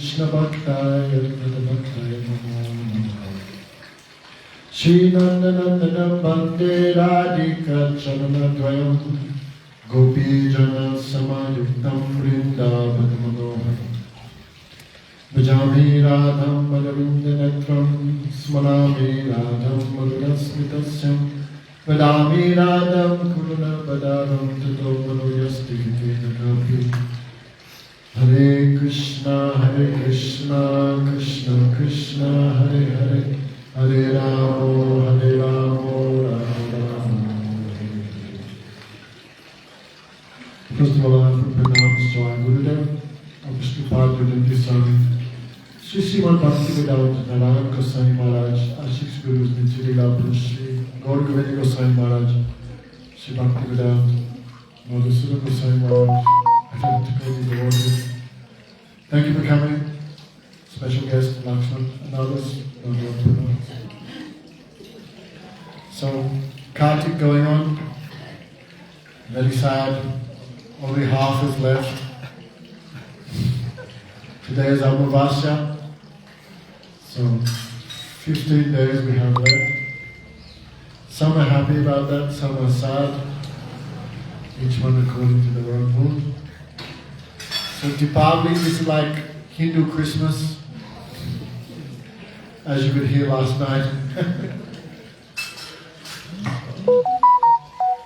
Krishna Bhaktaya Bhaktaya Namo Shri Nandanandanam Bhante Radhika Charanadvayam Gopi Jana Samayuktam Vrindavan Manoharam Bhajami Radham Madhavindranetram Smarami Radham Madhurasmitasyam Vadami Radham Kuruna Badaram Tato Manuyasti Vitena Kapi Hare Krishna, Krishna Krishna, Hare Hare, Hare Ramo, Ramo Ramo, Hare Hare. First of all, I have to pronounce Joy Gurudev, of Vishnu Padma Swami, Sri Srimad Bhaktivedanta Narayan Goswami Maharaj, our six Gurus, Nityalila Purush, Sri Gaur Govinda Goswami Maharaj, Sri Bhaktivedanta, Madhusudana Goswami Maharaj. I have to go to the order. Thank you for coming. Special guest, Lakshman, and others. So, Kartik going on. Very sad. Only half is left. Today is Amavasya. So, 15 days we have left. Some are happy about that, some are sad. Each one according to their own mood. So Dipavali is like Hindu Christmas, as you could hear last night.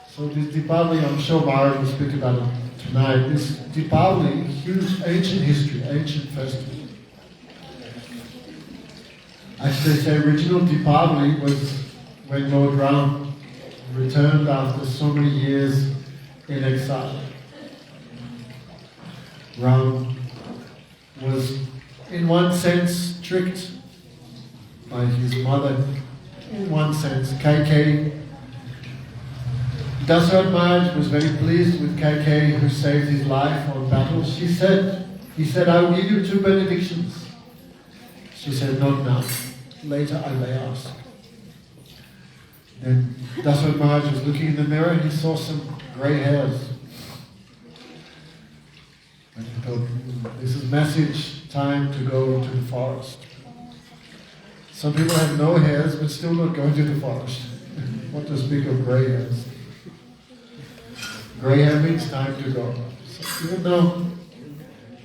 So this Dipavali, I'm sure Maharaj will speak about it tonight. This Dipavali, huge ancient history, ancient festival. Actually, they say original Dipavali was when Lord Ram returned after so many years in exile. Ram was, in one sense, tricked by his mother. In one sense, Kaikeyi. Dasharatha Maharaj was very pleased with Kaikeyi, who saved his life on battle. He said, I will give you 2 benedictions. She said, not now. Later I may ask. Then Dasharatha Maharaj was looking in the mirror and he saw some grey hairs. And he thought, this is message time to go to the forest. Some people have no hairs but still not going to the forest. What to speak of grey hairs? Grey hair means time to go. So even though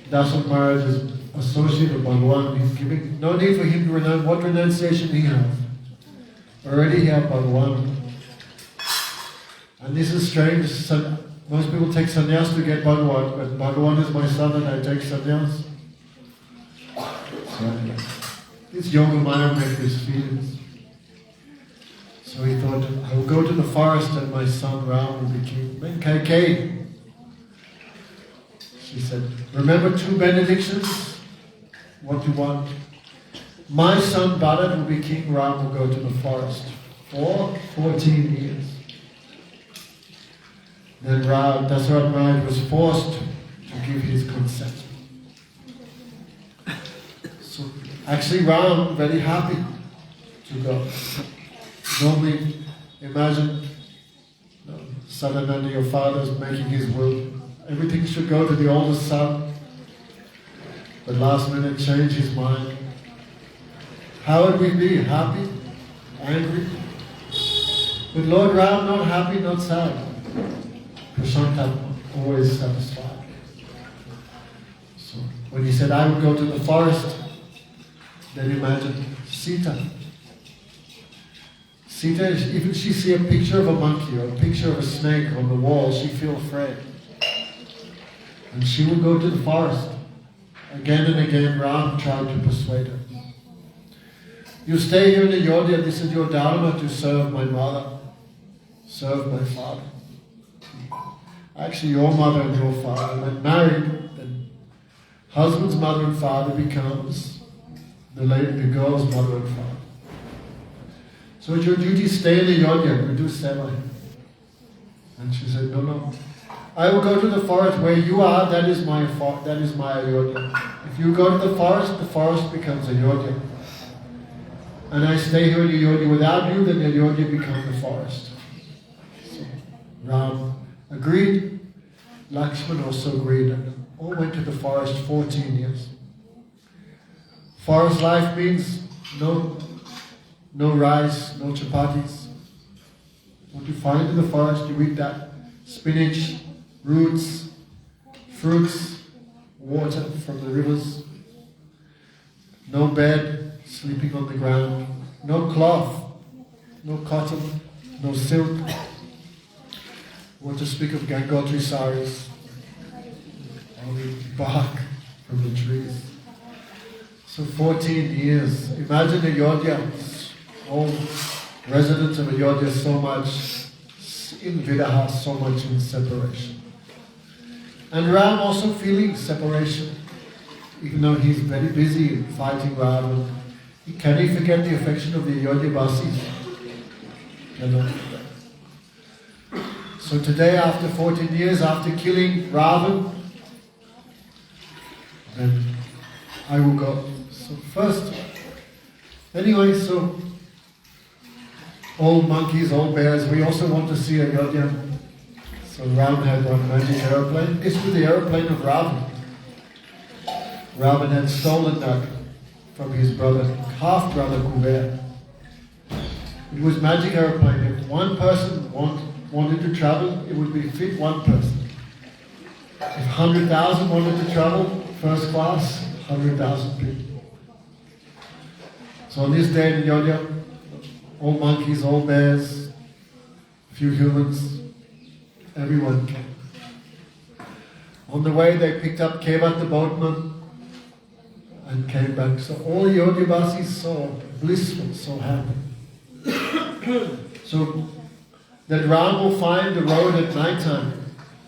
Dasharatha Maharaj is associated with Bhagavan, he's giving no need for him to renounce. What renunciation he has? Already he has Bhagavan. And this is strange. Most people take sannyas to get Bhagavan, but Bhagavan is my son and I take sannyas. So this yoga maya made his feelings. So he thought, I will go to the forest and my son Ram will be king. Then Kaikeyi, she said, remember 2 benedictions? What do you want? My son Bharat will be king, Ram will go to the forest for 14 years. Then Dasharatha Maharaj was forced to give his consent. So actually Ram very happy to go. Normally, imagine Sadananda, your father, is making his will. Everything should go to the oldest son. But last minute changed his mind. How would we be? Happy? Angry? With Lord Ram, not happy, not sad. Prashantatma, always satisfied. So when he said, I would go to the forest, then imagine Sita. Sita, if she see a picture of a monkey or a picture of a snake on the wall, she feel afraid. And she would go to the forest. Again and again, Ram tried to persuade her. You stay here in Ayodhya, this is your dharma to serve my mother, serve my father. Actually, your mother and your father, when married, then husband's mother and father becomes the girl's mother and father. So it's your duty to stay in Ayodhya and do seva. And she said, no. I will go to the forest where you are, that is my Ayodhya. If you go to the forest becomes Ayodhya. And I stay here in Ayodhya without you, then Ayodhya becomes the forest. So Ram agreed. Lakshman also agreed and all went to the forest 14 years. Forest life means no rice, no chapatis. What you find in the forest, you eat that. Spinach, roots, fruits, water from the rivers. No bed, sleeping on the ground. No cloth, no cotton, no silk. What to speak of Gangotri saris. Only bark from the trees. So 14 years. Imagine Ayodhya, all residents of Ayodhya so much in Vidaha, so much in separation. And Ram also feeling separation, even though he's very busy fighting Ravan. Can he forget the affection of the Ayodhya Vasis? Cannot forget. So today, after 14 years, after killing Ravan, then I will go. So first, anyway, so all monkeys, all bears, we also want to see Ayodhya. So Ram had one magic aeroplane. This was the aeroplane of Ravan. Ravan had stolen that from his brother, half-brother Kuber. It was magic aeroplane. If one person wanted to travel, it would be fit one person. If 100,000 wanted to travel, first class, 100,000 people. So on this day in Ayodhya, all monkeys, all bears, few humans, everyone came. On the way they picked up Kevat the boatman and came back. So all Ayodhya Vasis so blissful, so happy. So that Ram will find the road at night time,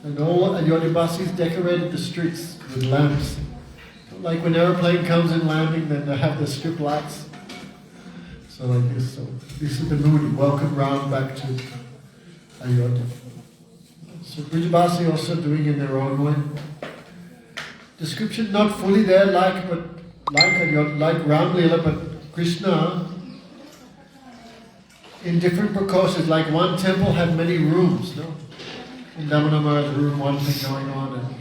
and all Ayodhya Vasis decorated the streets with lamps. Like when aeroplane comes in landing, then they have the strip lights. So like this. So this is the mood. Welcome Ram back to Ayodhya. So Brijavasi also doing in their own way. Description not fully there, like Ram Leela, but Krishna in different precautions. Like one temple had many rooms. No, in Damanamara's room, one thing going on, and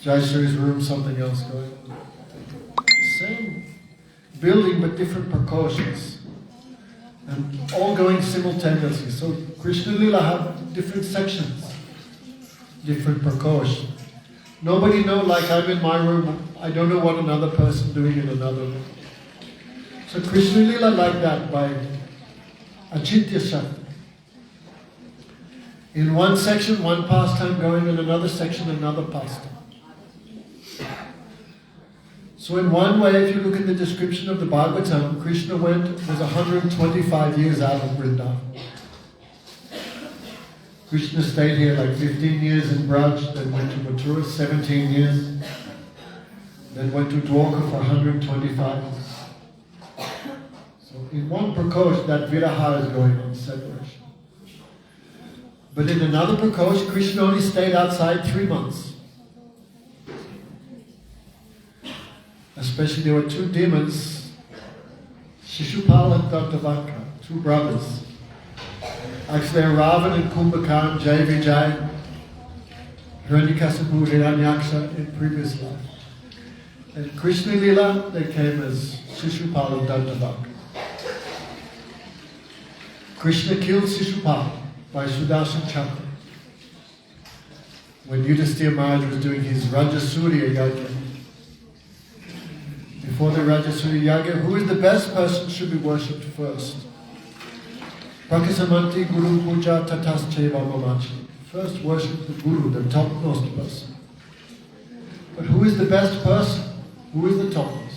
Jayashri's room, something else going on. Same building, but different precautions. And all going simultaneously. So Krishna Lila have different sections, different precautions. Nobody know, like I'm in my room, I don't know what another person doing in another room. So Krishna Lila like that by Achintya Shakti. In one section, one pastime going, in another section, another pastime. So in one way, if you look at the description of the Bhagavatam, Krishna was 125 years out of Vrindavan. Krishna stayed here like 15 years in Braj, then went to Mathura, 17 years, then went to Dwarka for 125 years. So in one prakosh, that viraha is going on, separation. But in another prakosh, Krishna only stayed outside 3 months. Especially there were two demons, Shishupal and Dattavakra, two brothers. Actually, Ravan and Kumbhakarna, Jai Vijay, Hiranyakasipu, Hiranyaksha in previous life. And Krishna Lila, they came as Shishupal and Dattavakra. Krishna killed Shishupal by Sudarshan Chakra when Yudhisthira Maharaj was doing his Rajasuya Yajna. Before the Rajasuya Yajna, who is the best person should be worshipped first? Prakasamanti Guru Puja Tatas Cheva Mamachi. First worship the Guru, the topmost person. But who is the best person? Who is the topmost?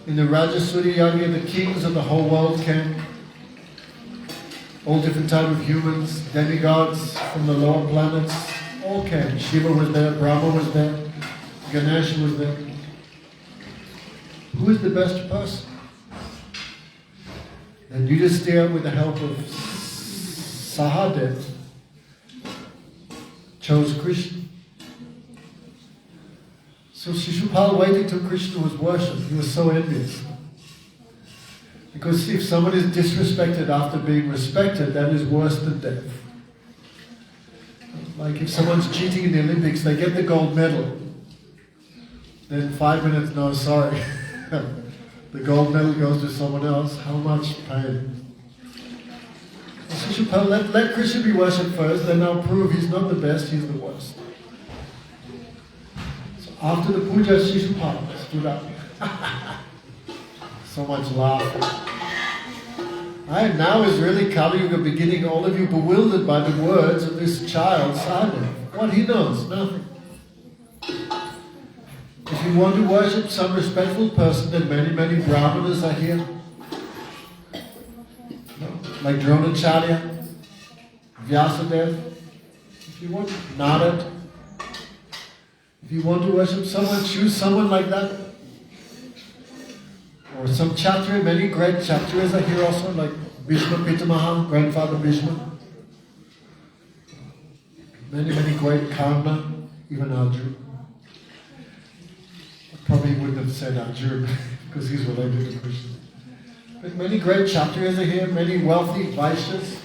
In the Rajasuya Yajna, the kings of the whole world came. All different types of humans, demigods from the lower planets, all came. Shiva was there, Brahma was there, Ganesha was there. Who is the best person? And Yudhisthira, with the help of Sahadev, chose Krishna. So Shishupal waited till Krishna was worshipped. He was so envious. Because if someone is disrespected after being respected, that is worse than death. Like if someone's cheating in the Olympics, they get the gold medal. Then 5 minutes, no, sorry. The gold medal goes to someone else. How much pain? Let Krishna be worshipped first, then I'll prove he's not the best, he's the worst. So after the puja, Shishupal stood up. So much laughter. Now is really Kali Yuga beginning, all of you bewildered by the words of this child, Sadhu. What he knows? Nothing. If you want to worship some respectful person, then many brahmanas are here. Like Dronacharya, Vyasadeva. If you want Narad, if you want to worship someone, choose someone like that. Or some Kshatriya, many great Kshatriyas are here also, like Bhishma Pitamaha, grandfather Bhishma. Many great Karna, even Arjuna. Probably wouldn't have said Arjuna because he's related to Krishna. But many great Kshatriyas are here, many wealthy Vaishyas.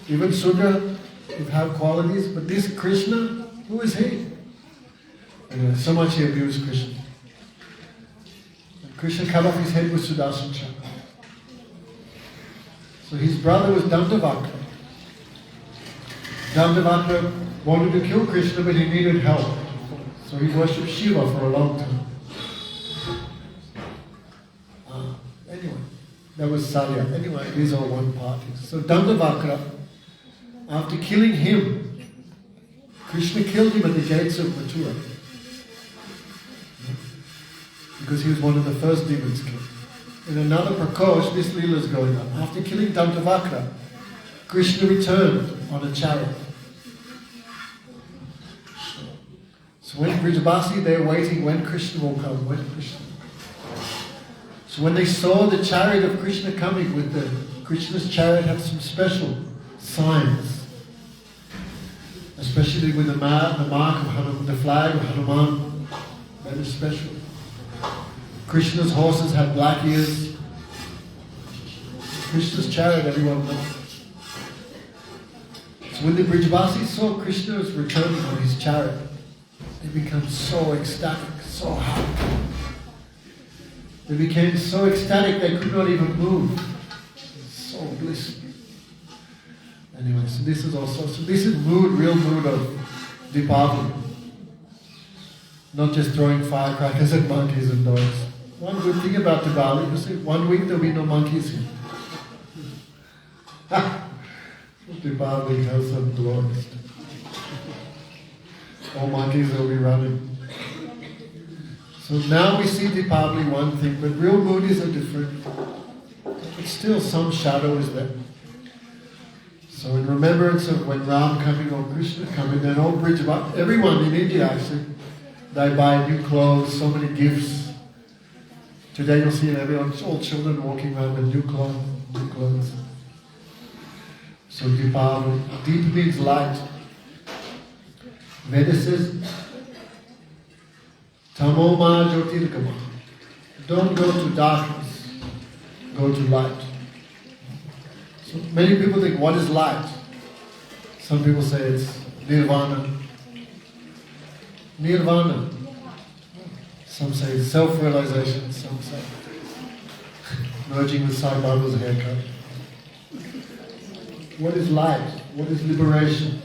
Even Sudra, who have qualities. But this Krishna, who is he? Anyway, so much he abused Krishna. And Krishna cut off his head with Sudarshan Chakra. So his brother was Dandavakra. Dandavakra wanted to kill Krishna, but he needed help. So he worshipped Shiva for a long time. Anyway, that was Salya. Anyway, these are one party. So Dandavakra, after killing him, Krishna killed him at the gates of Mathura. Because he was one of the first demons killed. In another Prakosh, this Leela is going on. After killing Dandavakra, Krishna returned on a chariot. So when Vrindavan, they were waiting when Krishna will come, when Krishna. So when they saw the chariot of Krishna coming, with Krishna's chariot had some special signs. Especially with the mark of Hanuman, the flag of Hanuman. That is special. Krishna's horses had black ears. Krishna's chariot, everyone knows. So when the Vrindavan saw Krishna was returning on his chariot, they became so ecstatic, so happy. They became so ecstatic they could not even move. So blissful. Anyway, so this is real mood of Dipavali. Not just throwing firecrackers at monkeys and dogs. One good thing about Diwali, you see, 1 week there'll be no monkeys here. Dipavali has some glories. All monkeys will be running. So now we see Dipavali one thing, but real moodies are different. But still some shadow is there. So in remembrance of when Ram coming or Krishna coming, then all Vrindavan, everyone in India actually, they buy new clothes, so many gifts. Today you'll see everyone, all children walking around with new clothes. So Dipavali, deep means light. Veda says, Tamoma Jyotirgama. Don't go to darkness, go to light. So many people think, what is light? Some people say it's nirvana. Nirvana. Some say it's self-realization, some say merging with Sai Baba's haircut. What is light? What is liberation?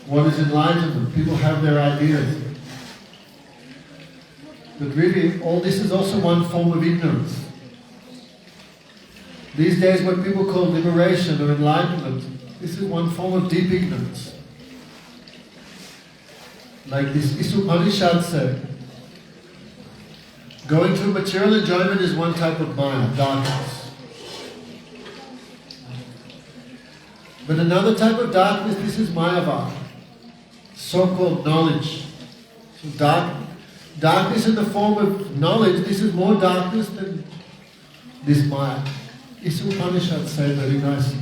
What is enlightenment? People have their ideas. But really, all this is also one form of ignorance. These days, what people call liberation or enlightenment, this is one form of deep ignorance. Like this Upanishad said, going to material enjoyment is one type of maya, darkness. But another type of darkness, this is mayavada, so-called knowledge. So darkness in the form of knowledge, this is more darkness than this maya. This Upanishad said very nicely.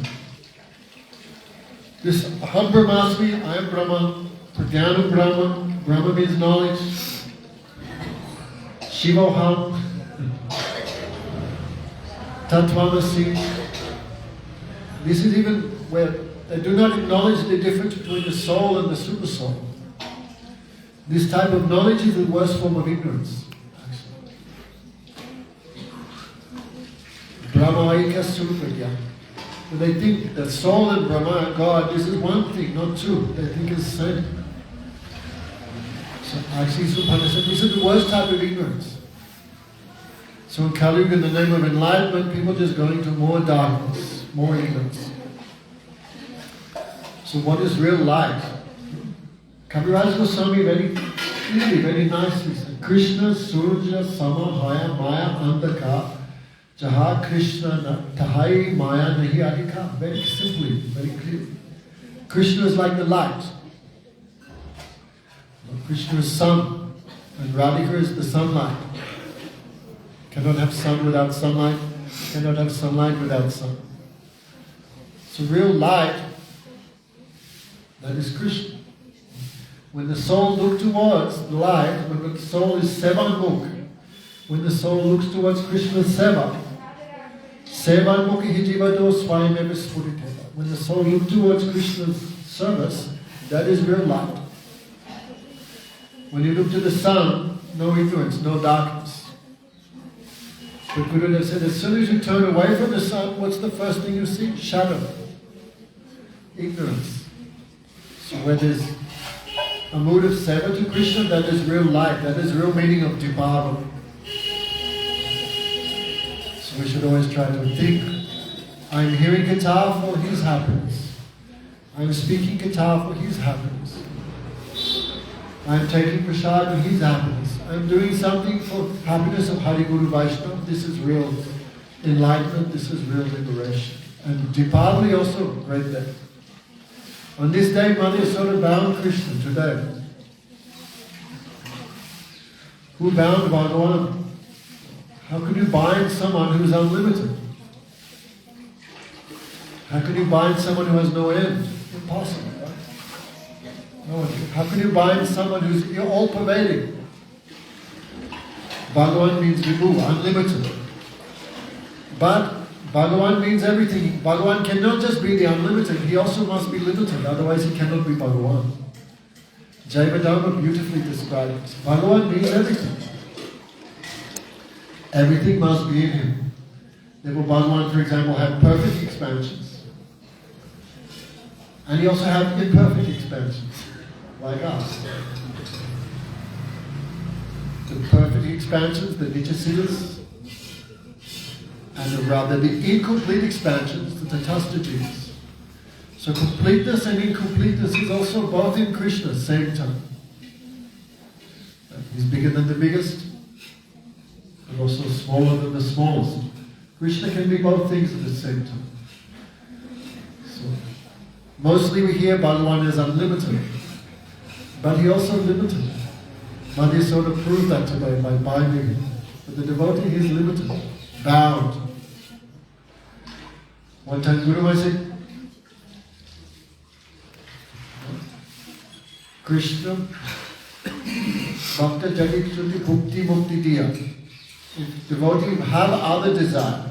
This Aham Brahmasmi, I am Brahma, Pragyanam Brahma, Brahma means knowledge, Shivoham, Tattvamasi. This is even where they do not acknowledge the difference between the soul and the super soul. This type of knowledge is the worst form of ignorance. Brahmaika Surya. But they think that soul and Brahma and God, this is one thing, not two. They think it's the same. So actually Subhana said, this is the worst type of ignorance. So in Kali Yuga, in the name of enlightenment, people just go into more darkness, more ignorance. So what is real light? Kaviraj Goswami very clearly, very nicely said, Krishna Surja Samahaya Maya Andaka Jaha Krishna Tahai Maya Nahi Adhika. Very simply, very clearly. Krishna is like the light. Krishna is sun, and Radhika is the sunlight. Cannot have sun without sunlight, cannot have sunlight without sun. So real light, that is Krishna. When the soul looks towards the light, when the soul is Sevanmukh, when the soul looks towards Krishna's Seva, Sevanmukhi Hijivado Swayameva Spuriteva. When the soul looks towards Krishna's service, that is real light. When you look to the sun, no ignorance, no darkness. But Gurudev said, as soon as you turn away from the sun, what's the first thing you see? Shadow. Ignorance. So where there's a mood of seva to Krishna, that is real light, that is real meaning of Dipavali. So we should always try to think, I'm hearing guitar for his happiness. I'm speaking guitar for his happiness. I'm taking prasad for his happiness. I'm doing something for happiness of Hari Guru Vaishnava. This is real enlightenment, this is real liberation. And Dipavali also, great day. On this day, Mother Yasoda bound Krishna today. Who bound Bhagavan? How can you bind someone who is unlimited? How can you bind someone who has no end? Impossible, right? No one can. How can you bind someone who's all-pervading? Bhagavan means Vibhu, unlimited. But Bhagavan means everything. Bhagavan cannot just be the unlimited, he also must be limited, otherwise he cannot be Bhagavan. Jaivadharma beautifully describes Bhagavan means everything. Everything must be in him. Therefore Bhagavan, for example, had perfect expansions. And he also had imperfect expansions, like us. The perfect expansions, the Nityasiddhas, and the incomplete expansions, the Tatasthajitas. So completeness and incompleteness is also both in Krishna, same time. He's bigger than the biggest, and also smaller than the smallest. Krishna can be both things at the same time. So, mostly we hear Bhagavan is unlimited, but he also limited. Madhya sort of proved that today by binding him. But the devotee is limited, bound. One time Guru Maharaj said, Krishna, Bhakta Jagit Shruti Bhukti Mukti Diya. If devotee have other desire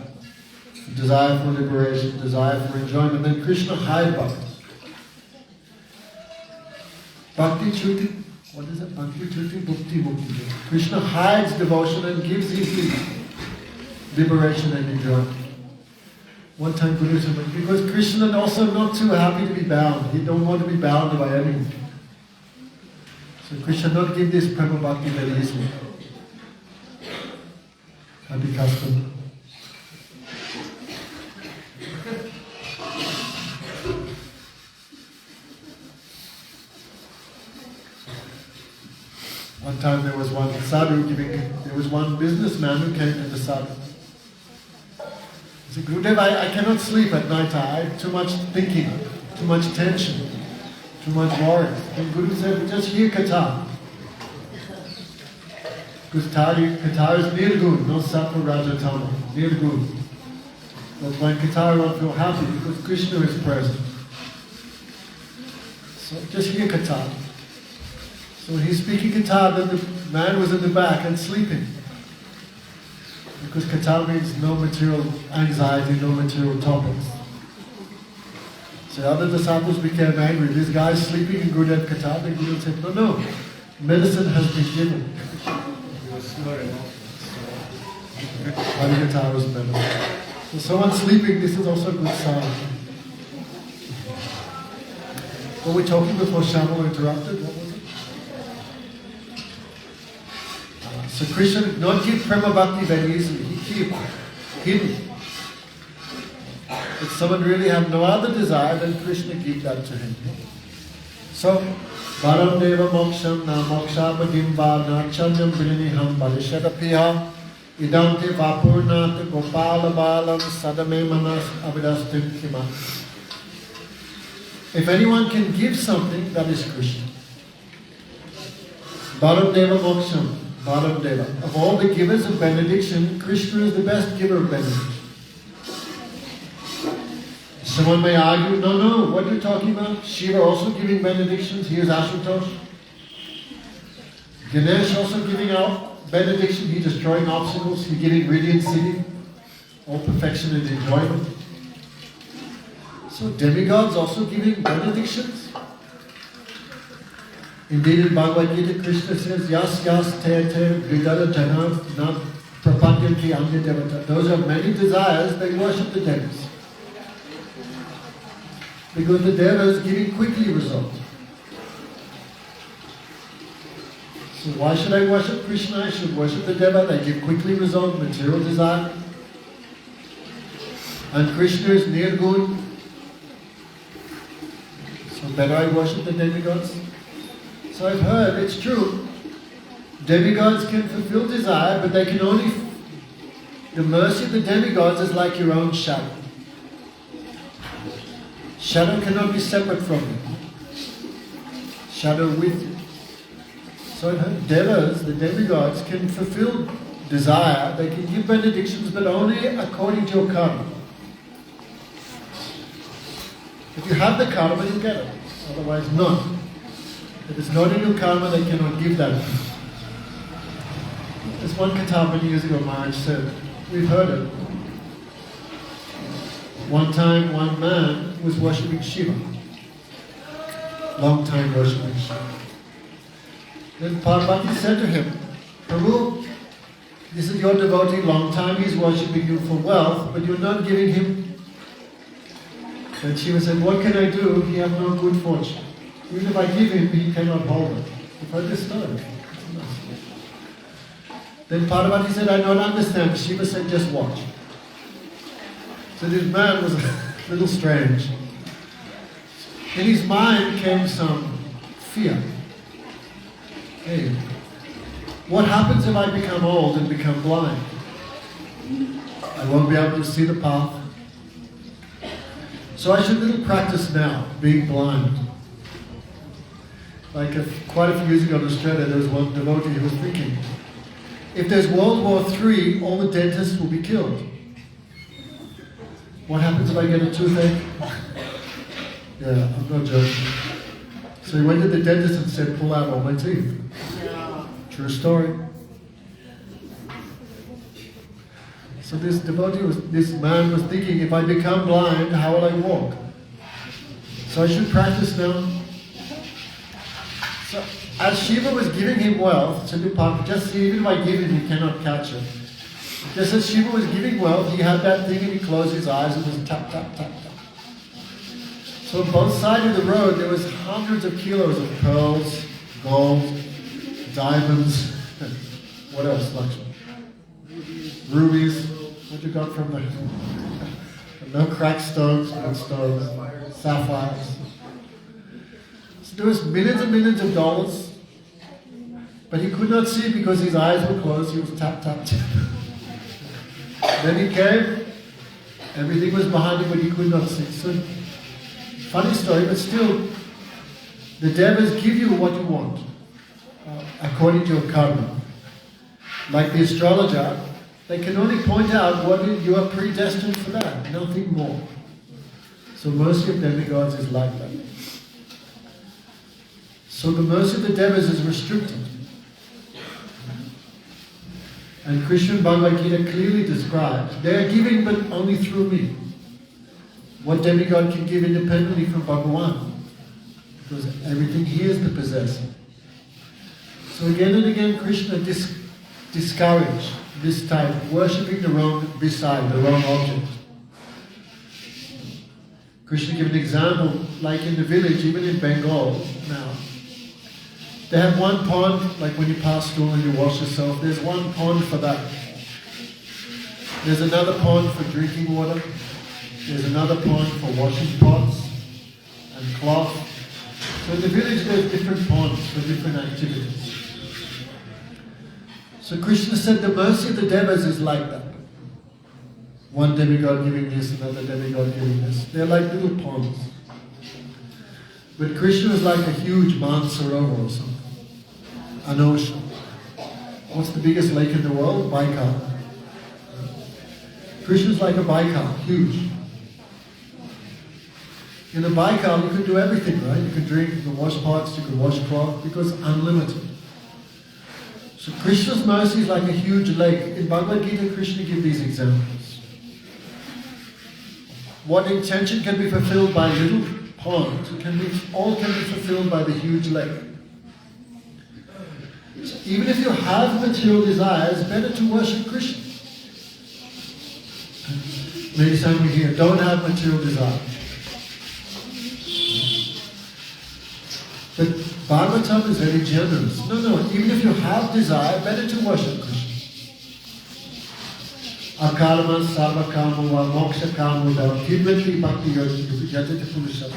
for liberation, desire for enjoyment, then Krishna hide Bhakti. Bhakti Shruti, what is it? Bhakti Shruti Bhukti Mukti Diya. Krishna hides devotion and gives easily liberation and enjoyment. One time Guru said, because Krishna is also not too happy to be bound. He don't want to be bound by anything. So Krishna not give this Prema Bhakti very easily. Happy custom. One time there was one businessman who came to the sadhu. He said, Gurudev, I cannot sleep at night. I have too much thinking, too much tension, too much worry. And Guru said, just hear Katha. Because Katha is Nirgun, not Sattva Rajatama. Nirgun. That's why Katha won't feel happy, because Krishna is present. So just hear Katha. So when he's speaking Katha, then the man was in the back and sleeping. Because Katha means no material anxiety, no material topics. So other disciples became angry. This guy is sleeping in Gurudev Katha. The Guru said, no. medicine has been given. Guitar is medicine. So someone sleeping, this is also a good sign. Were we talking before Shamal interrupted? What was it? So Krishna did not give Prema Bhakti very easily. He kept hidden. If someone really had no other desire, then Krishna gave that to him. So, Varam Deva Moksham Na Mokshapadim Va Nachanyam Viliniham Parishadapiha Idam Te Vapurnat Gopala Balam Sadame Manas Avidastim Kima. If anyone can give something, that is Krishna. Varam Deva Moksham, Varam Deva. Of all the givers of benediction, Krishna is the best giver of benediction. Someone may argue, no, what are you talking about? Shiva also giving benedictions, he is Ashutosh. Ganesh also giving out benediction, he destroying obstacles, he giving radiant city, all perfection and enjoyment. So demigods also giving benedictions. Indeed in Bhagavad Gita, Krishna says, Yas te vidara jana na prapadyanti anya devata. Those have many desires, they worship the devas. Because the devas giving quickly result. So why should I worship Krishna? I should worship the deva, they give quickly result, material desire. And Krishna is nirgun. So better I worship the demigods. So I've heard, it's true, demigods can fulfill desire, but they can only, the mercy of the demigods is like your own shadow. Shadow cannot be separate from you. Shadow with you. So I've heard devas, the demigods, can fulfill desire, they can give benedictions, but only according to your karma. If you have the karma, you get it. Otherwise, not. If it's not in your karma, they cannot give that. There's one katha many years ago, Maharaj said, we've heard it. One time, one man was worshipping Shiva. Long time worshipping Shiva. Then Parvati said to him, Prabhu, this is your devotee, long time he's worshipping you for wealth, but you're not giving him. And Shiva said, what can I do? He has no good fortune. Even if I give him, he cannot hold it. You've heard this story. Then Parvati said, I don't understand. Shiva said, just watch. So this man was a little strange. In his mind came some fear. Hey, what happens if I become old and become blind? I won't be able to see the path. So I should little practice now, being blind. Like quite a few years ago in Australia, there was one devotee who was thinking, if there's World War III, all the dentists will be killed. What happens if I get a toothache? Yeah, I'm not joking. So he went to the dentist and said, pull out all my teeth. True story. So this man was thinking, if I become blind, how will I walk? So I should practice now. So as Shiva was giving him wealth, just even if I give him, he cannot catch it. Just as Shiva was giving wealth, he had that thing and he closed his eyes and was tap, tap, tap, tap. So on both sides of the road, there was hundreds of kilos of pearls, gold, diamonds, what else, Lakshman? Rubies. What you got from the no cracked stones, good stones, sapphires. So there was millions and millions of dollars, but he could not see because his eyes were closed. He was tap, tap, tap. Then he came, everything was behind him, but he could not see. So, funny story, but still, the devas give you what you want, according to your karma. Like the astrologer, they can only point out what you are predestined for that, nothing more. So mercy of demigods is like that. So the mercy of the devas is restricted. And Krishna in Bhagavad Gita clearly describes, they are giving but only through me. What demigod can give independently from Bhagavan? Because everything he is the possessor. So again and again Krishna discouraged this type, worshipping the wrong beside, the wrong object. Krishna gave an example, like in the village, even in Bengal now. They have one pond, like when you pass through and you wash yourself, there's one pond for that. There's another pond for drinking water. There's another pond for washing pots and cloth. So in the village there's different ponds for different activities. So Krishna said the mercy of the devas is like that. One demigod giving this, another demigod giving this. They're like little ponds. But Krishna is like a huge Mansarovar or something. An ocean. What's the biggest lake in the world? Baikal. Krishna is like a Baikal, huge. In a Baikal you can do everything, right? You can drink, you can wash pots, you can wash cloth, because it's unlimited. So Krishna's mercy is like a huge lake. In Bhagavad Gita, Krishna gives these examples. What intention can be fulfilled by little ponds, all can be fulfilled by the huge lake. So even if you have material desires, it's better to worship Krishna. Maybe some of you here don't have material desires. But Bhagavatam is very generous. No, even if you have desire, better to worship Krishna. Akarma sarva kama va moksha kama va kidvati bhakti yajati purusha.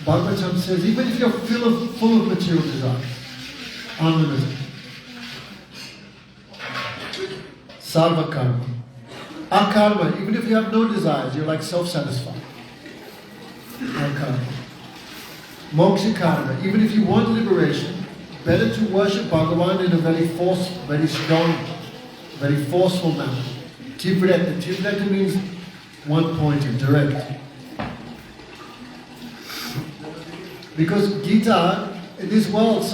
Bhagavatam says, even if you're full of material desire, unlimited. Sarva karma. Akarma, even if you have no desires, you're like self-satisfied. Akarma. Moksha karma, even if you want liberation, better to worship Bhagavan in a very strong, very forceful manner. Tivreta. Tivreta means one-pointed, direct. Because Gita, in this world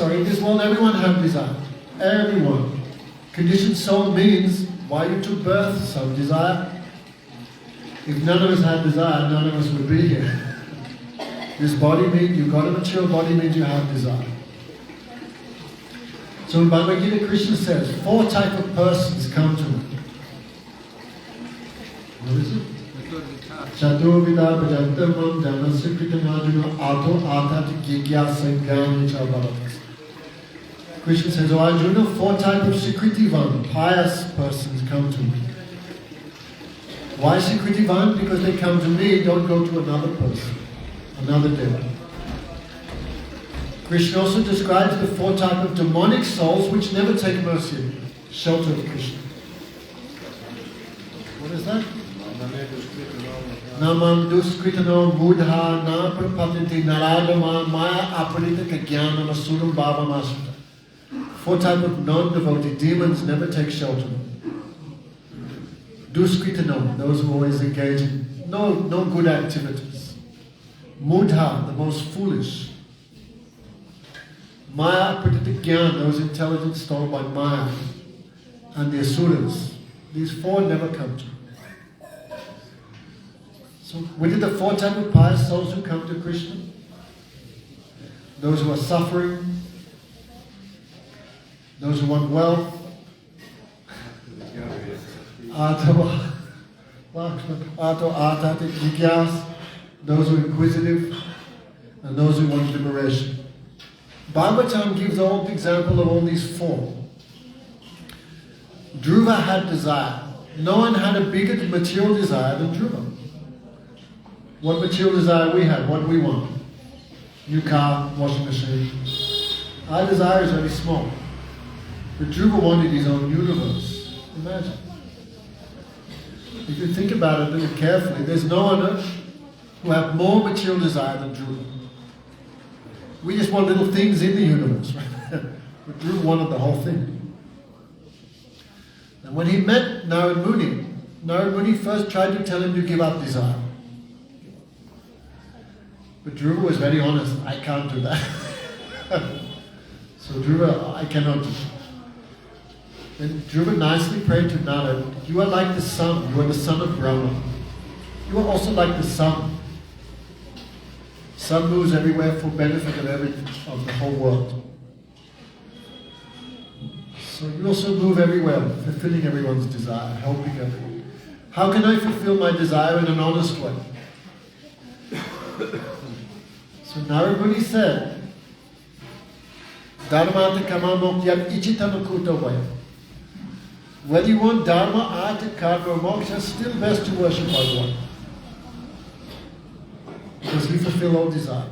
everyone has desire. Everyone. Conditioned soul means why you took birth, some desire. If none of us had desire, none of us would be here. This body means, you got a material body means you have desire. So in Bhagavad Gita, Krishna says, 4 types of persons come to me. What is it? Chaturvida bhajantamam janasya kritanajuna ato atati jigyasa jnana bhavatas. Krishna says, oh Arjuna, 4 types of Sikritivan, pious persons come to me. Why Sikritivan? Because they come to me, don't go to another person, another devil. Krishna also describes the 4 types of demonic souls which never take mercy, shelter of Krishna. What is that? Namam duskritano mudha na prapatinti naradama maya aparitaka jnanam asuram bhavam asuta. 4 types of non-devotee demons never take shelter. Duskritano, those who always engage in no good activities. Mudha, the most foolish. Maya aparitaka jnana, those intelligent stolen by Maya. And the asuras. These 4 never come to. So, what are the 4 types of pious souls who come to Krishna? Those who are suffering, those who want wealth, those who are inquisitive, and those who want liberation. Bhagavatam gives all the example of all these 4. Dhruva had desire. No one had a bigger material desire than Dhruva. What material desire we have? What do we want? New car, washing machine. Our desire is very small. But Dhruva wanted his own universe. Imagine. If you think about it a little carefully, there's no one on earth who have more material desire than Dhruva. We just want little things in the universe, right? But Dhruva wanted the whole thing. And when he met Narad Muni first tried to tell him to give up desire. But Dhruva was very honest, I can't do that. So Dhruva, I cannot do that. Then Dhruva nicely prayed to Narad, you are like the sun, you are the son of Brahma. You are also like the sun. Sun moves everywhere for benefit of the whole world. So you also move everywhere, fulfilling everyone's desire, helping everyone. How can I fulfill my desire in an honest way? So Narabuni said, Dharma kama moksha ichitamakuta way. Whether you want Dharma, Artha, Karma, or Moksha, still best to worship Bhagavan. Because he fulfilled all desire.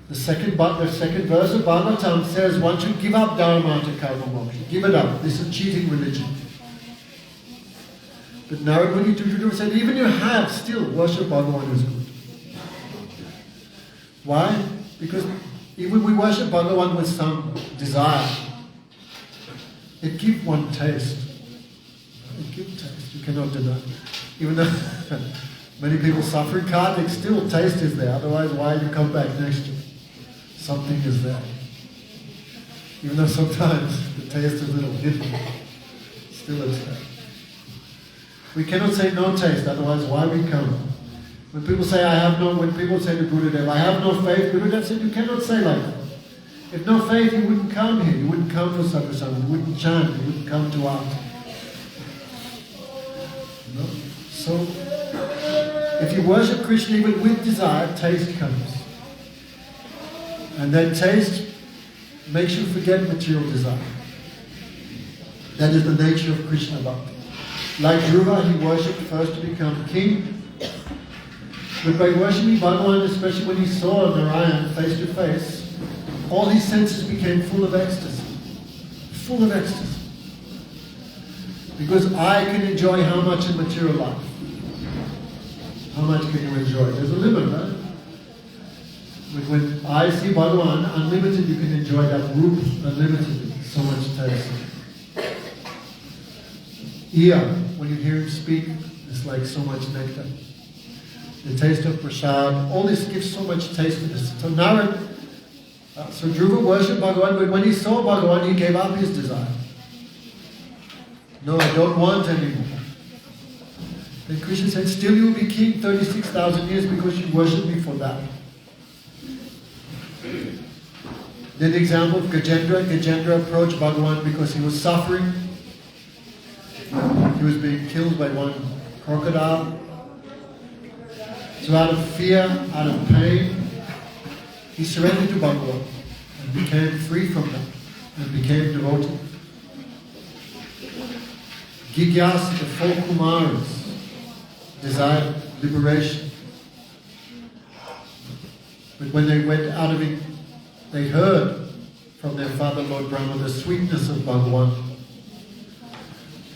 The second verse of Bhagavatam says one should give up Dharma, Artha, Karma, Moksha. Give it up. This is cheating religion. But Narabuni Tujudu said, even you have, still worship Bhagavan is good. Why? Because even we worship Bhagavan with some desire, it gives one taste. It gives taste. You cannot deny. Even though many people suffer in karmic, still taste is there. Otherwise, why you come back next year? Something is there. Even though sometimes the taste is a little hidden, still it's there. We cannot say no taste, otherwise why we come? When people say when people say to Gurudev, I have no faith, Gurudev said you cannot say like that. If no faith, you wouldn't come here. You wouldn't come for sadhusanga. You wouldn't chant. You wouldn't come to art. No? So, if you worship Krishna even with desire, taste comes. And then taste makes you forget material desire. That is the nature of Krishna Bhakti. Like Dhruva, he worshipped first to become king. But by worshipping Bhagavan, especially when he saw Narayan face to face, all his senses became full of ecstasy. Full of ecstasy. Because I can enjoy how much in material life? How much can you enjoy? There's a limit, right? But when I see Bhagavan, unlimited, you can enjoy that root unlimited. So much taste. Ear, when you hear him speak, it's like so much nectar. The taste of prasad, all this gives so much taste to this. So Narad, so Dhruva worshipped Bhagavan, but when he saw Bhagavan, he gave up his desire. No, I don't want anymore. Then Krishna said, still you will be king 36,000 years because you worship me for that. Then the example of Gajendra. Gajendra approached Bhagavan because he was suffering. He was being killed by one crocodile. So out of fear, out of pain, he surrendered to Bhagavan and became free from that and became devotee. Gigyas, the four Kumaras, desired liberation. But when they went out of it, they heard from their father Lord Brahma the sweetness of Bhagavan.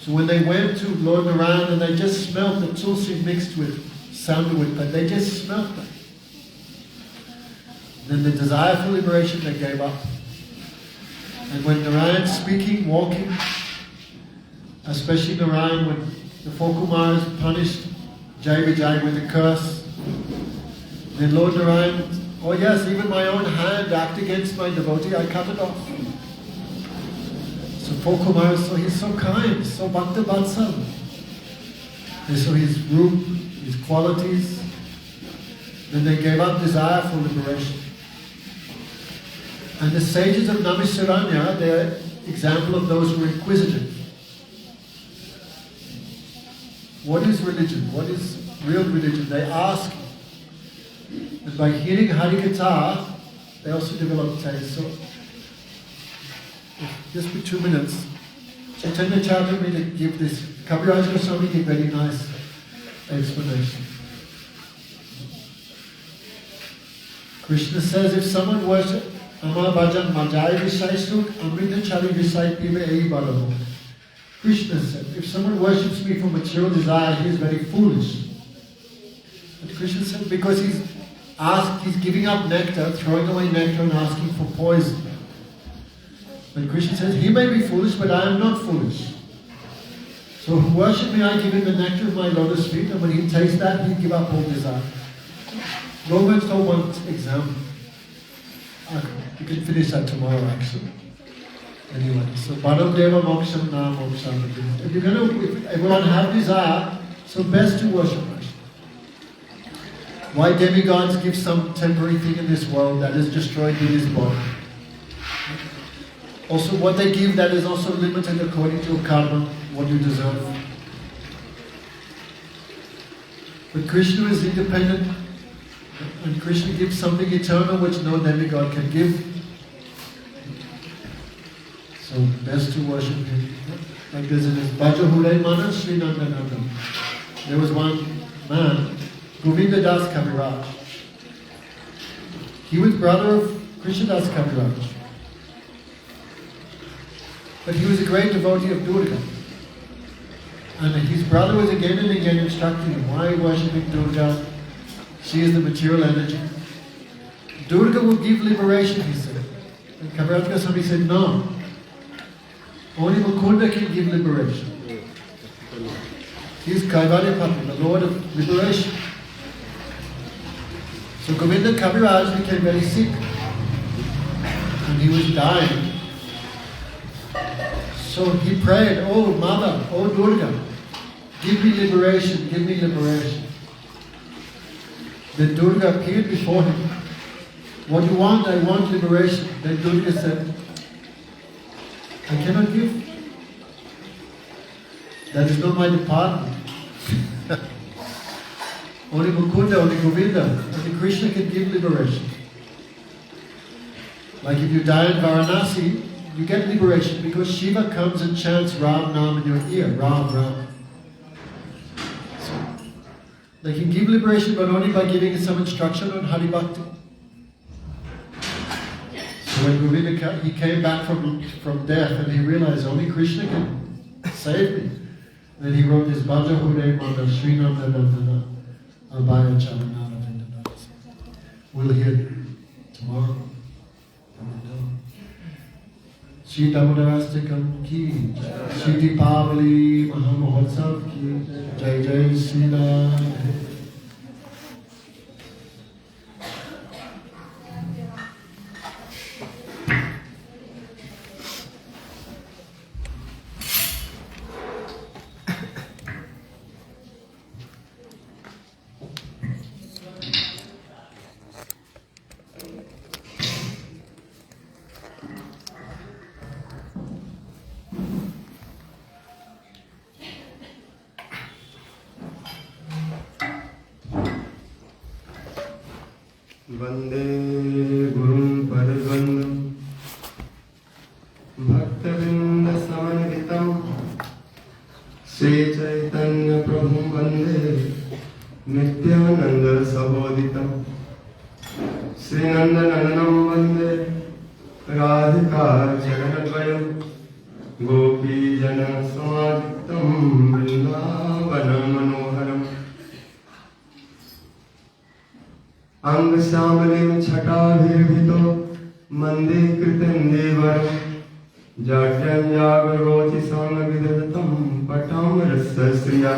So when they went to Lord Narayan and they just smelt the tulsi mixed with sandalwood, but they just smelt that. Then the desire for liberation they gave up. And when Narayan speaking, walking, especially Narayan, when the four Kumaras punished Jai Vijay with a curse, then Lord Narayan, oh yes, even my own hand act against my devotee, I cut it off. So four Kumaras, so he's so kind, so Bhakta Vatsal. They saw his roop, his qualities. Then they gave up desire for liberation. And the sages of Namisaranya, they're example of those who are inquisitive. What is religion? What is real religion? They ask. And by hearing Harikatha, they also develop taste. So, just for 2 minutes, Chaitanya Charita me to give this. Kaviraj Goswami gave very nice explanation. Krishna says, if someone worships Amar Bhajan Majai Visai Suk, Amrita Chari Visai Pive Ei Balaho. Krishna said, if someone worships me for material desire, he is very foolish. But Krishna said, because he's giving up nectar, throwing away nectar and asking for poison. But Krishna says, he may be foolish, but I am not foolish. So worship me, I give him the nectar of my lotus feet, and when he tastes that, he'll give up all desire. Govardhan told one example. You can finish that tomorrow, actually. Anyway, so Bhadam Deva Moksham Na Moksham. If everyone have desire, so best to worship Krishna. Why demigods give some temporary thing in this world that is destroyed in his body? Also, what they give, that is also limited according to karma, what you deserve. But Krishna is independent, and Krishna gives something eternal which no demigod can give. So best to worship him. Like this in his Bhaja Hure Mana Sri Nandananda. There was one man, Govinda Das Kaviraj. He was brother of Krishna Das Kaviraj. But he was a great devotee of Durga. And his brother was again and again instructing him, why worshipping Durga? She is the material energy. Durga will give liberation, he said. And Kaviraj Goswami said, no. Only Mukunda can give liberation. He is Kaivalyapati, the Lord of liberation. So Govinda Kaviraj became very sick. And he was dying. So he prayed, oh Mother, oh Durga, give me liberation, give me liberation. Then Durga appeared before him. What do you want? I want liberation. Then Durga said, I cannot give. That is not my department. Only Mukunda, only Govinda, only Krishna can give liberation. Like if you die in Varanasi, you get liberation because Shiva comes and chants Ram Nam in your ear. Ram, Ram. So, they can give liberation but only by giving some instruction on Hari Bhakti. So when Govinda he came back from death and he realized only Krishna can save me. Then he wrote this Bhaja Hure Mana Sri Nandananda Abhaya Charanara Vrindavan. We'll hear tomorrow. Shri Damodarastakam ki, Shri Dipavali Mahamahotsav ki, Jai Jai Shri Ram. वंदे गुरुं परिवन्दं भक्तवृन्द समन्वितं श्री चैतन्य प्रभुं वन्दे नित्यानंद सहोदितं श्री नंदनन्दनं वन्दे राधिका चरणद्वयं गोपीजन समायुक्तं वृन्दावनं मनोहरम् अंग श्यामलिं छटाभिर्भितो मंदे कृतंदेवरं जाड्यं जागरोति सामविदधतं पटां रसश्रिया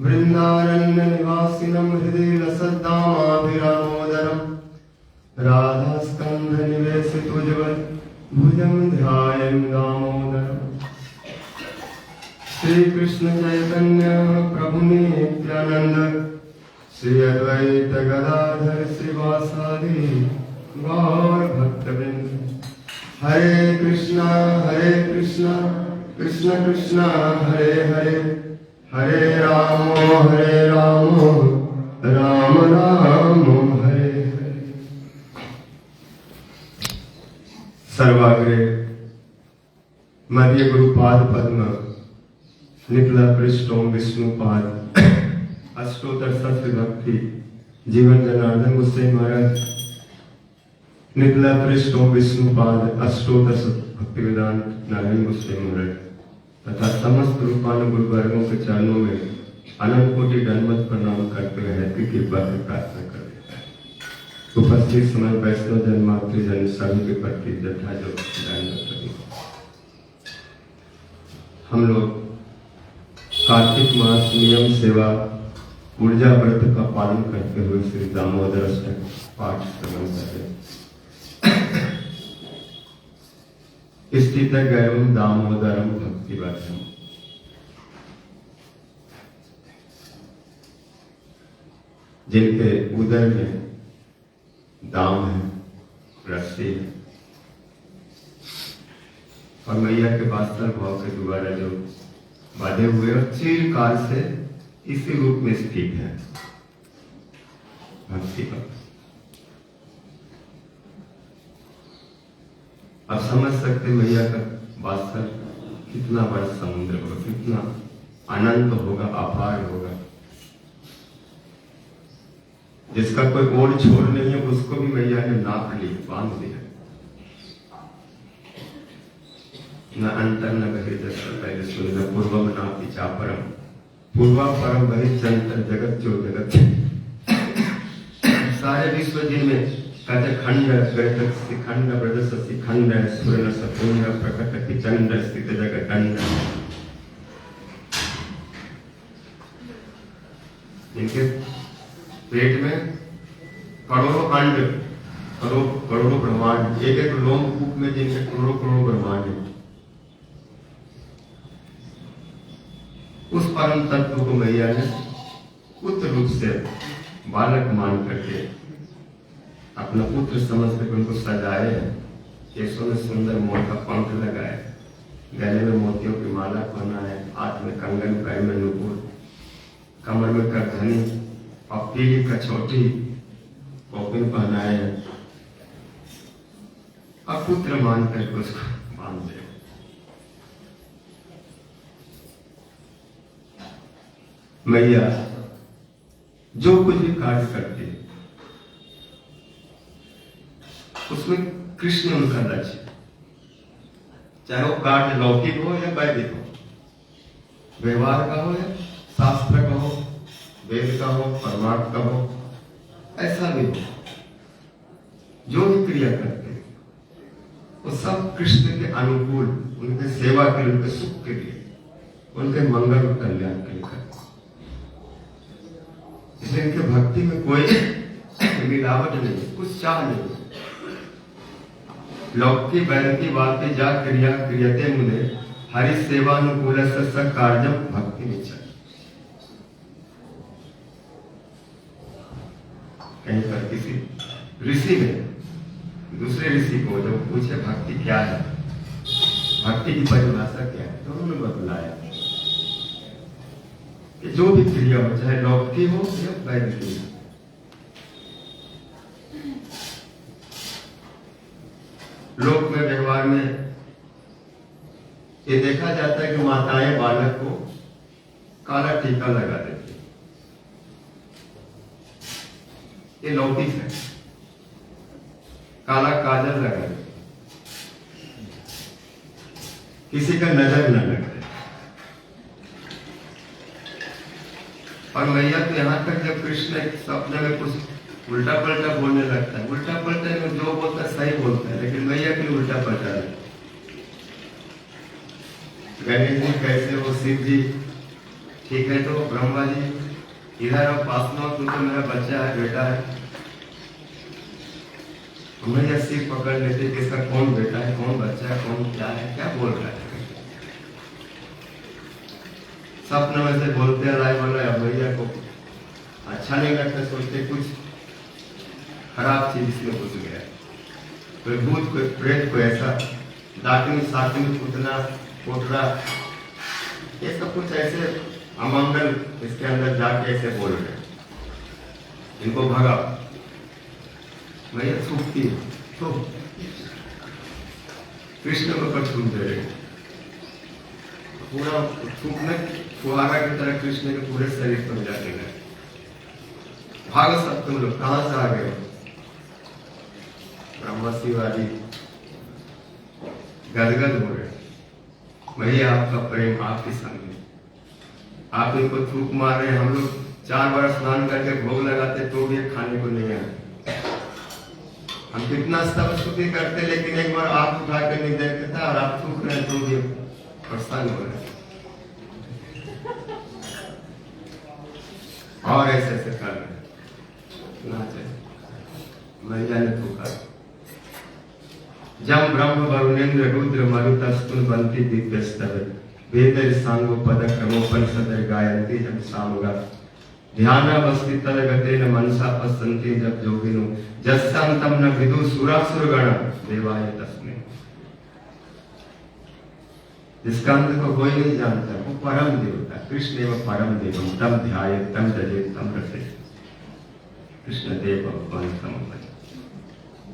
वृन्दारण्य निवासिनं हृदि लसद्दामाभिरामोदरं राधास्कन्ध निवेशितुज्ज्वल भुजं ध्यायं दामोदरम् श्री कृष्ण चैतन्य प्रभु नित्यानंद श्री अद्वैत गदाधर श्रीवासादि गौर भक्तवृंद हरे कृष्णा कृष्ण कृष्ण हरे हरे हरे राम राम राम हरे हरे। सर्वाग्रे मध्य गुरुपाद पद्म निकला पृष्ठों विष्णुपाद अष्टोत्तर सत्य भक्ति जीवन जनार्दन गोसाई महाराज निकला पृष्ठों विष्णुपाद अष्टोत्तर भक्ति वेदांत नारायण गोसाई महाराज तथा समस्त रूपानुगुरु वर्गों के चरणों में अनंत कोटि दंडवत प्रणाम करते हुए हैप्पी कृपा से प्रार्थना करते हैं। उपस्थित समय वैष्णव जन मातृजन सभी के प्रति जथा जो हम लोग कार्तिक मास नियम सेवा ऊर्जा व्रत का पालन करते हुए श्री दामोदर अष्टक पाठ श्रवण करें। स्थित गयम दामोदरम भक्ति वर्षम। जिनके उदर में दाम है, रस्सी है, और मैया के वास्तव भाव के द्वारा जो बाधे हुए और चिरकाल से इसी रूप में स्थित है भक्ति का। आप समझ सकते मैया का वास्तव कितना बड़ा समुद्र होगा, कितना अनंत होगा, अपार होगा, जिसका कोई ओर छोर नहीं है, उसको भी मैया ने नाप ली, बांध दिया। न अंतर न बहिर जगत, पहले सुन न पूर्वम नापि चापरम, पूर्वा परम बहिर चंतर जगत जो जगत। सारे विश्व जिनमें कहते खंड गणित शिखंड ब्रजस शिखंड सुरन सपुंड प्रकट किचंड स्थित जगदंड। इनके पेट में करोड़ों अंड, करोड़ों ब्रह्मांड, एक एक लोमकूप में जिनके करोड़ों करोड़ों ब्रह्मांड है। उस परम तत्व को मैया ने पुत्र रूप से बालक मान करके अपना पुत्र समझ करके उनको सजाए हैं। केशों में सुंदर मोर का पंख लगाए, गले में मोतियों की माला पहना है, हाथ में कंगन, पैर में नुपुर, कमर में करधनी और पीली कछौटी कौपिन पहनाए हैं। अब पुत्र मान करके उसको बांध दे। मैया जो कुछ भी कार्य करती है उसमें कृष्ण उनका लक्ष्य, चाहे वो कार्य लौकिक हो या वैदिक हो, व्यवहार का हो या शास्त्र का हो, वेद का हो, परमार्थ का हो, ऐसा भी हो, जो भी क्रिया करते हैं वो सब कृष्ण के अनुकूल, उनके सेवा के लिए, उनके सुख के लिए, उनके मंगल और कल्याण के लिए करते। इसलिए इनके भक्ति में कोई मिलावट नहीं, कुछ चाह नहीं। लौकी वैदिकी वाक्य जा क्रिया क्रियते मुने हरि सेवानुकूल कार्यम भक्ति निश्चय। कहीं पर किसी ऋषि ने दूसरे ऋषि को जब पूछे भक्ति क्या है, भक्ति की परिभाषा क्या है, तो उन्होंने बतलाया कि जो भी क्रिया हो, चाहे लौकिक हो या वैदिक हो, लोक में व्यवहार में ये देखा जाता है कि माताएं बालक को काला टीका लगा देती, ये लौकिक है। काला काजल लगा देती, किसी का नजर न लगे। और मैया तो यहां तक जब कृष्ण एक सपने में कुछ उल्टा पलटा बोलने लगता है, उल्टा पलटा में जो बोलता है सही बोलता है, लेकिन मैया के लिए उल्टा पलटा है। गणेश जी कैसे हो, शिव जी ठीक है, तो ब्रह्मा जी इधर और पास में, तू तो मेरा बच्चा है, बेटा है। मैया सिर पकड़ लेते कि इसका कौन बेटा है, कौन बच्चा है, कौन क्या है, क्या बोल रहा है। सपने में से बोलते राय बोला, भैया को अच्छा नहीं लगता, सोचते कुछ खराब चीज इसमें घुस गया, कोई भूत, कोई प्रेत, कोई ऐसा डाकिनी साकिनी पुतना पोटरा, ये सब कुछ ऐसे अमंगल इसके अंदर जाके ऐसे बोल रहे, इनको भगा। भैया थूकती तो कृष्ण को पर थूक दे रहे, पूरा थूकने फुहारा की तरह कृष्ण के पूरे शरीर पर जाने लगे। भाग सब तुम लोग, कहां से आ गए हो? ब्रह्मा शिव आदि गदगद हो रहे, भैया आपका प्रेम, आपकी संग, आप इनको थूक मार रहे हैं। हम लोग 4 बार स्नान करके भोग लगाते तो भी खाने को नहीं आए। हम कितना स्तव स्तुति करते, लेकिन एक बार आप उठा कर नहीं देखते था, और आप थूक रहे तो भी प्रसन्न हो रहे, और ऐसे ऐसे कर रहे मैया ने थूका। जब ब्रह्म वरुणेन्द्र रुद्र मरुतस्तुन बंती दिव्यस्तव वेद सांगो पद क्रमोपनिषद गायन्ति जब सामगा ध्यानावस्थि तदगतेन मनसा पश्यन्ति जब योगिनो यस्संतम न विदु सुरासुर गण देवाय तस्मै। जिसका अंत को कोई नहीं जानता, वो परम देवता। कृष्ण एवं परम देवम तम ध्याय तम जजे तम रसे। कृष्ण देव भगवान सम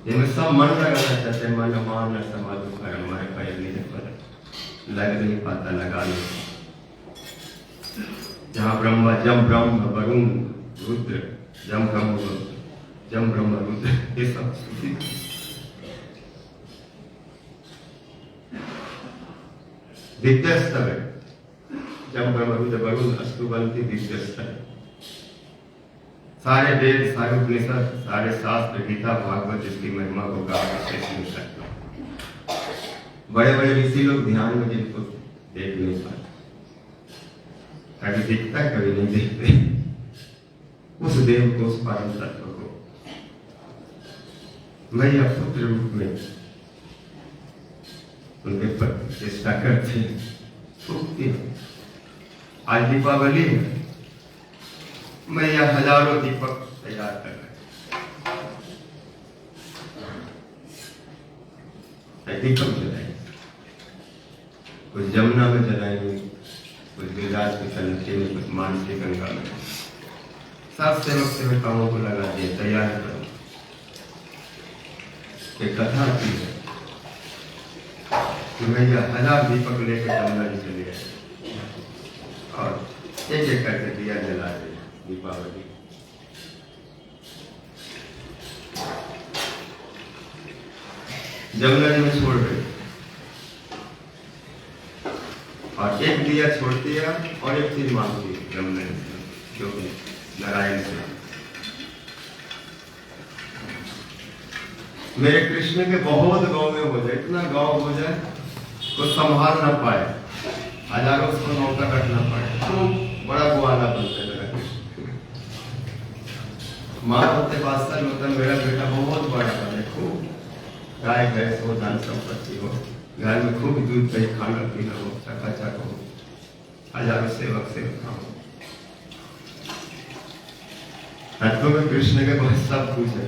इनमें सब मन लगाना चाहते, मन मान समाधि कर हमारे पैर नहीं पर लग नहीं पाता, लगा नहीं। जहाँ ब्रह्मा जम ब्रह्म वरुण रुद्र जम ब्रह्म रुद्र ये सब दिव्य स्तर है। जम ब्रह्म रुद्र वरुण अस्तुवंती दिव्य स्तर। सारे वेद, सारे उपनिषद, सारे शास्त्र, गीता भागवत जिसकी महिमा को गा विशेष नहीं सकता। बड़े बड़े ऋषि लोग ध्यान में जिनको देख नहीं पाते, कभी दिखता कभी नहीं देखते उस देव को, उस परम तत्व को मैया पुत्र रूप में उनके पर चेष्टा करते हैं। आज दीपावली है, मैया हजारों दीपक तैयार कर रहे। दीपक जलाएंगे, कुछ जमुना में जलाएंगे, कुछ गिरिराज के तलते में, कुछ मानसी गंगा में। सब सेवक सेविकाओं को लगा दिए, तैयार करो। एक कथा की है कि भैया 1000 दीपक लेकर जमुना जी चले गए और एक एक करके दिया जला दिया। दीपावली जमुना जी में छोड़ रहे और एक दिया छोड़ दिया और एक चीज मांगती जमुना जी से, जो कि नारायण से, मेरे कृष्ण के बहुत गांव में हो जाए, इतना गांव हो जाए तो संभाल ना पाए, हजारों उसको नौका रखना पड़े, तो बड़ा गुआला बनता है मेरा कृष्ण। माँ होते बादशाह होता, मेरा बेटा बहुत बड़ा बने, खूब गाय भैंस हो, धन संपत्ति हो, घर में खूब दूध दही खाना पीना हो, चकाचक हो, हजारों सेवक सेविका हो। तत्व में कृष्ण के बहुत सब कुछ है,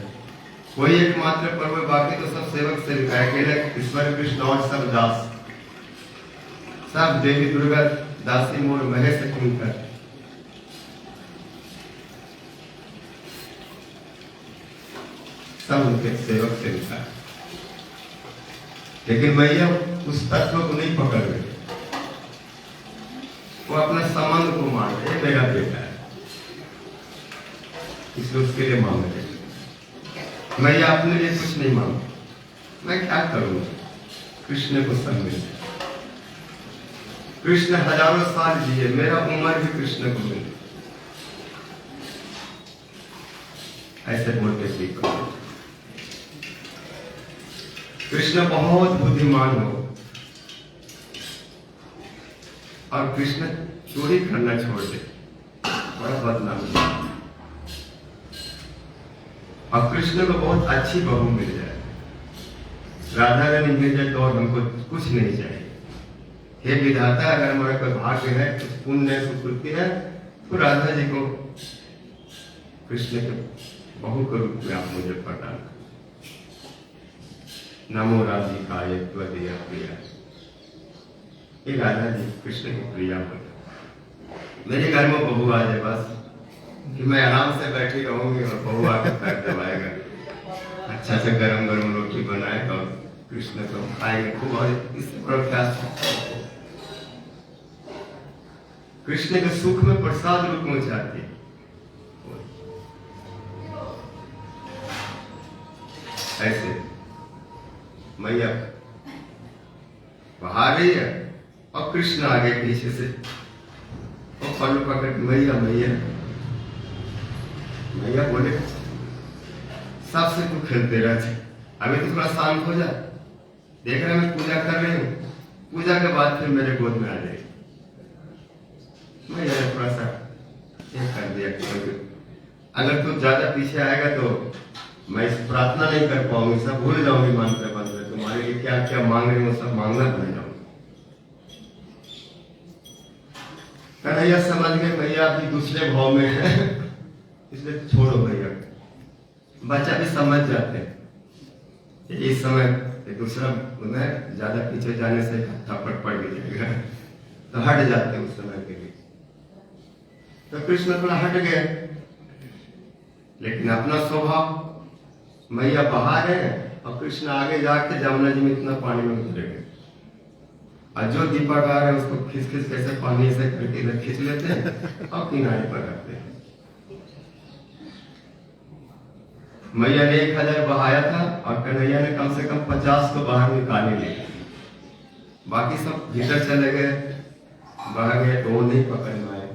कोई एकमात्र पर्व, बाकी तो सब सेवक सेविका है। अकेले ईश्वर कृष्ण और सब दास, सब देवी दुर्गा दासी मोर महेश किंकर। सब उनके सेवक सेविका, लेकिन मैया उस तत्व को नहीं पकड़ गई, वो अपने संबंध को मान रहे, मेरा बेटा है, इसलिए उसके लिए मांग रहे। मैया अपने लिए कुछ नहीं मांग, मैं क्या करूं, कृष्ण को सब मिल। कृष्ण हजारों साल जिए, मेरा उम्र भी कृष्ण को मिले, ऐसे बोलते ठीक हो। कृष्ण बहुत बुद्धिमान हो और कृष्ण चोरी करना छोड़ दे, बड़ा बदनाम। और कृष्ण को बहुत अच्छी बहू मिल जाए, राधा रानी मिल जाए तो और हमको कुछ नहीं चाहिए। हे विधाता, अगर हमारा कोई भाग्य है, कुछ पुण्य है, सुकृति है, तो राधा जी को कृष्ण के बहू के रूप में आप मुझे प्रदान करें। नमो राधिकाय त्वदीया प्रिया। ये राधा जी कृष्ण की प्रिया हो। मेरे घर में बहू आ जाए बस, कि मैं आराम से बैठी रहूंगी और बहू आके पैर दबाएगा, अच्छा से गरम गरम रोटी बनाएगा और कृष्ण को खाएंगे खूब, और इससे बड़ा क्या कृष्ण के सुख में प्रसाद रूप में चाहती है। ऐसे मैया बाहर रही है और कृष्ण आगे पीछे से, और पल्लू पकड़ मैया मैया मैया बोले, सबसे तू खेलते रहते, अभी तो थोड़ा शांत हो जा, देख रहे मैं पूजा कर रही हूँ, पूजा के बाद फिर मेरे गोद में आ जाएगी। मैया ने थोड़ा सा ये कर दिया, अगर तू ज्यादा पीछे आएगा तो मैं प्रार्थना नहीं कर पाऊंगी, सब भूल जाऊंगी मानते मानते, तुम्हारे लिए क्या क्या मांग रही हूँ सब मांगना भूल जाऊंगी। कन्हैया समझ गए भैया अभी दूसरे भाव में है, इसलिए छोड़ो भैया। बच्चा भी समझ जाते हैं इस समय कि दूसरा उन्हें ज्यादा पीछे जाने से थप्पड़ पड़ भी जाएगा, तो हट जाते उस समय के लिए। तो कृष्ण थोड़ा हट गए, लेकिन अपना स्वभाव, मैया बाहर है और कृष्ण आगे जाके जमुना जी में इतना पानी में उतरे गए, और जो दीपाकार है उसको खिस खिस कैसे पानी से करके इधर खींच लेते हैं और किनारे पर रखते हैं। मैया ने 1000 बहाया था और कन्हैया ने कम से कम 50 को बाहर निकाले लिए, बाकी सब भीतर चले गए, बह गए, तो वो नहीं पकड़ में आए।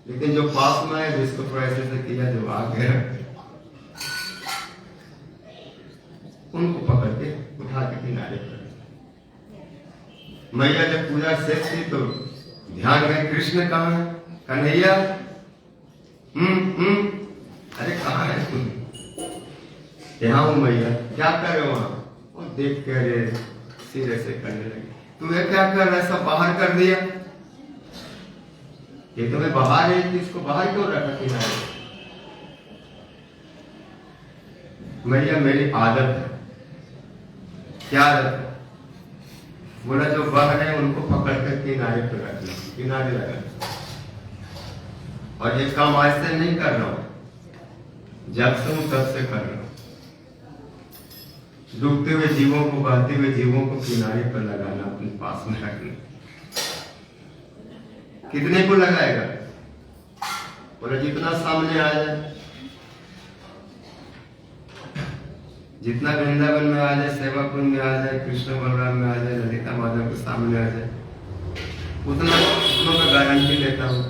लेकिन जो पास में आए, जिसको थोड़ा ऐसे से किया, जो आ गया, उनको पकड़ के उठा के किनारे पर। मैया जब पूजा शेष थी तो ध्यान गए, कृष्ण कहाँ है? कन्हैया, अरे कहाँ है तुम? यहाँ हूँ मैया। क्या कर रहे हो वहां? और देख के अरे सिर ऐसे करने लगे, तुम्हें क्या कर रहा है? सब बाहर कर दिया, ये तुम्हें बाहर है, इसको बाहर क्यों रखा किनारे? मैया मेरी आदत है। क्या आदत है? बोला जो बह रहे हैं उनको पकड़ कर किनारे पर रखना, किनारे रखना। और ये काम आज से नहीं कर रहा हूं, जब से हूं तब से कर रहा हूं। डूबते हुए जीवों को, बहते हुए जीवों को किनारे पर लगाना, अपने पास में रखना। कितने को लगाएगा? बोला जितना सामने आ जाए, जितना वृंदावन में आ जाए, सेवा कुंज में आ जाए, कृष्ण बलराम में आ जाए, ललिता माधव के सामने आ जाए, उतना मैं गारंटी लेता हूँ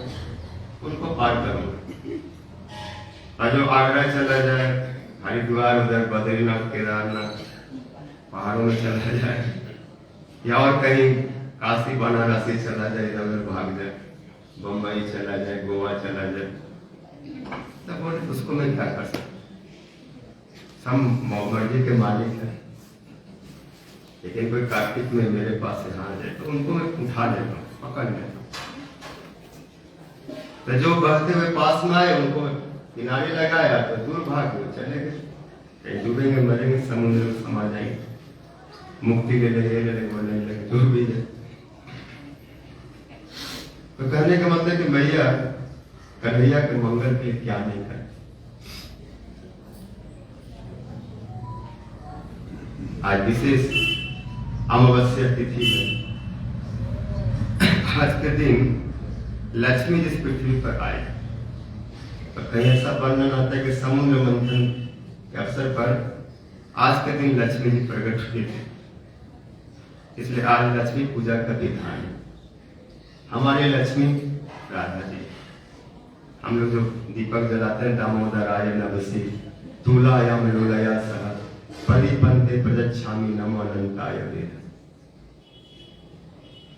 उनको पार करूंगा। और जो आगरा चला जाए, हरिद्वार, उधर बद्रीनाथ, केदारनाथ, पहाड़ों में चला जाए, या और कहीं काशी बनारसी चला जाए, इधर उधर भाग जाए, बम्बई चला जाए, गोवा चला जाए, तब बोले उसको मैं क्या कर सकता? सब मर्जी के मालिक है। लेकिन कोई कार्तिक में मेरे पास यहाँ आ जाए तो उनको मैं उठा लेता हूँ, पकड़ लेता हूँ। तो जो बहते हुए पास में आए उनको किनारे लगाया तो दूर भाग गए, चले गए, कहीं डूबेंगे, मरेंगे, समुद्र में समा जाएंगे, मुक्ति ले लेंगे, वो नहीं लगे, डूब भी जाए। तो कहने का मतलब कि मैया कन्हैया के मंगल के क्या नहीं करे। आज विशेष अमावस्या तिथि है। आज के दिन लक्ष्मी जिस पृथ्वी पर आए, तो कहीं ऐसा वर्णन आता है कि समुद्र मंथन के अवसर पर आज के दिन लक्ष्मी जी प्रकट हुए थे, इसलिए आज लक्ष्मी पूजा का विधान है। हमारे लक्ष्मी राधा जी, हम लोग जो दीपक जलाते हैं, दामोदराय नमसि तुलायाम लोलया सह परिपंते प्रजच्छामि नमो अनंताय वेद।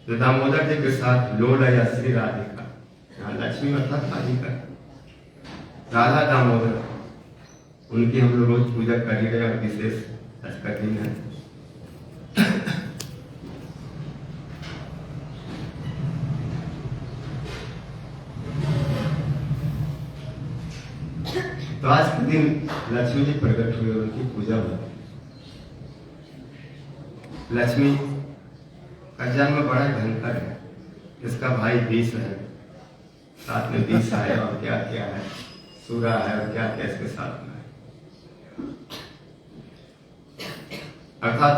जो दामोदर जी के साथ लोलया श्री राधिका, यहाँ लक्ष्मी अर्थात राधिका, राधा दामोदर, उनकी हम लोग रोज पूजा कर ही रहे और विशेष आज का दिन है। तो आज के दिन लक्ष्मी जी प्रकट हुए, उनकी पूजा हुई। लक्ष्मी का जन्म बड़ा भयंकर है। इसका भाई 20 है, साथ में 20 है, और क्या क्या है, सूरा है, और क्या क्या इसके साथ में है। अर्थात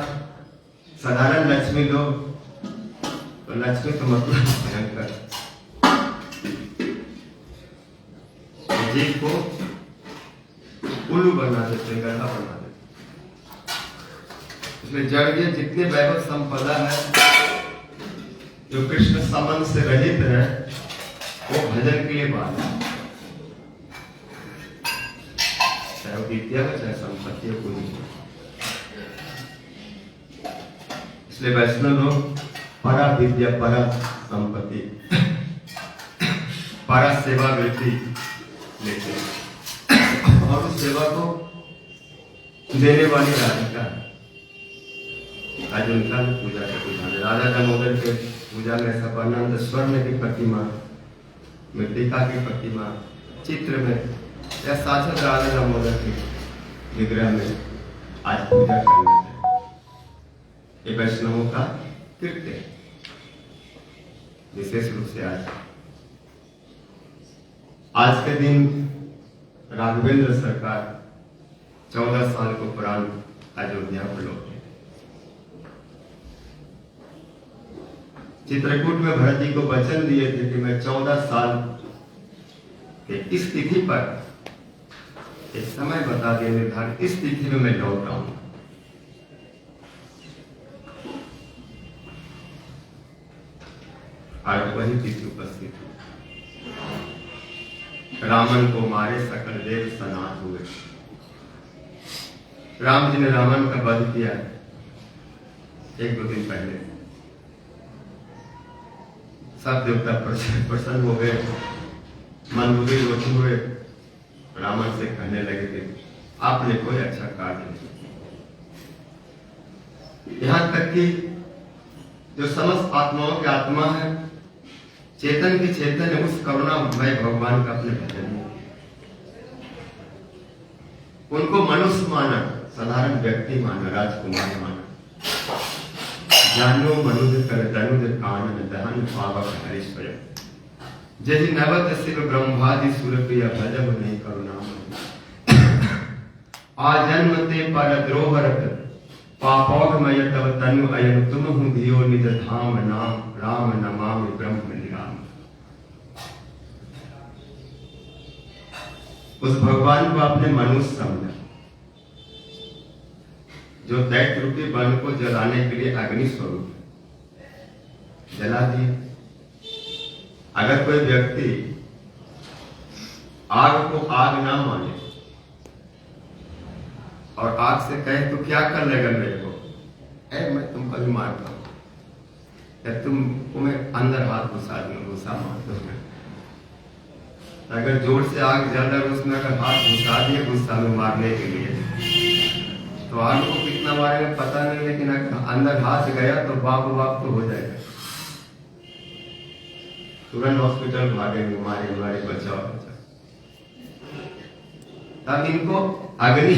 साधारण लक्ष्मी लोग, तो लक्ष्मी का मतलब भयंकर, जीव को उल्लू बना देते, गधा बना देते। इसलिए जड़ के जितने वैभव संपदा है, जो कृष्ण संबंध से रहित है, वो भजन के लिए बात है, चाहे वो विद्या हो, चाहे संपत्ति हो, कोई नहीं। इसलिए वैष्णव लोग परा विद्या, परा संपत्ति, परा सेवा वृत्ति लेते हैं, और उस सेवा को देने वाली राधिका है। आज उनका पूजा का विधान है। राधा दामोदर के पूजा में ऐसा वर्णन, स्वर्ण की प्रतिमा, मृतिका की प्रतिमा, चित्र में या साक्षात राधा दामोदर के विग्रह में आज पूजा करना है। ये वैष्णवों का कृत्य है, विशेष रूप से आज के दिन राघवेंद्र सरकार 14 साल को पुराण अयोध्या को लौटे। चित्रकूट में भरत जी को वचन दिए थे कि मैं 14 साल के इस तिथि पर एक समय बता दिए निर्धारित, इस तिथि में मैं लौट आऊंगा। आज वही तिथि उपस्थित हुई। रावण को मारे सकल देव सनात हुए। राम जी ने रावण का वध किया 1-2 दिन पहले। सब देवता प्रसन्न हो गए, मंदबुद्धि रोधी हुए, रावण से कहने लगे कि आपने कोई अच्छा कार्य नहीं। यहां तक कि जो समस्त आत्माओं की आत्मा है, चेतन की चेतन है, उस करुणामय भगवान का अपने भजन में उनको मनुष्य माना, साधारण व्यक्ति माना, राजकुमार माना। जानो मनुज कर तनुज कानन दहन पावक हरीश्वर जहि नवत शिव ब्रह्मादि सुरप्रिय भजम नहीं करुणाम आजन्म ते पर द्रोहरत पापौघमय तव तनु अयन तुम हूँ धियो निज धाम नाम राम नमामि ब्रह्म निराम। उस भगवान को आपने मनुष्य समझा जो दैत्य रूपी वन को जलाने के लिए अग्नि स्वरूप जला दिए। अगर कोई व्यक्ति आग को आग ना माने और आग से कहे तो क्या कर लेगा मेरे को, मैं तुमको भी मारता हूं या तुम्हें अंदर हाथ घुसा मार दो। अगर जोर से आग जल रहा है उसमें अगर हाथ घुसा दिए गुस्सा में मारने के लिए, तो आग को कितना मारेगा पता नहीं, लेकिन अगर अंदर हाथ गया तो बाप तो हो जाएगा। तुरंत हॉस्पिटल भागेंगे, हमारे बचाओ। तब इनको अग्नि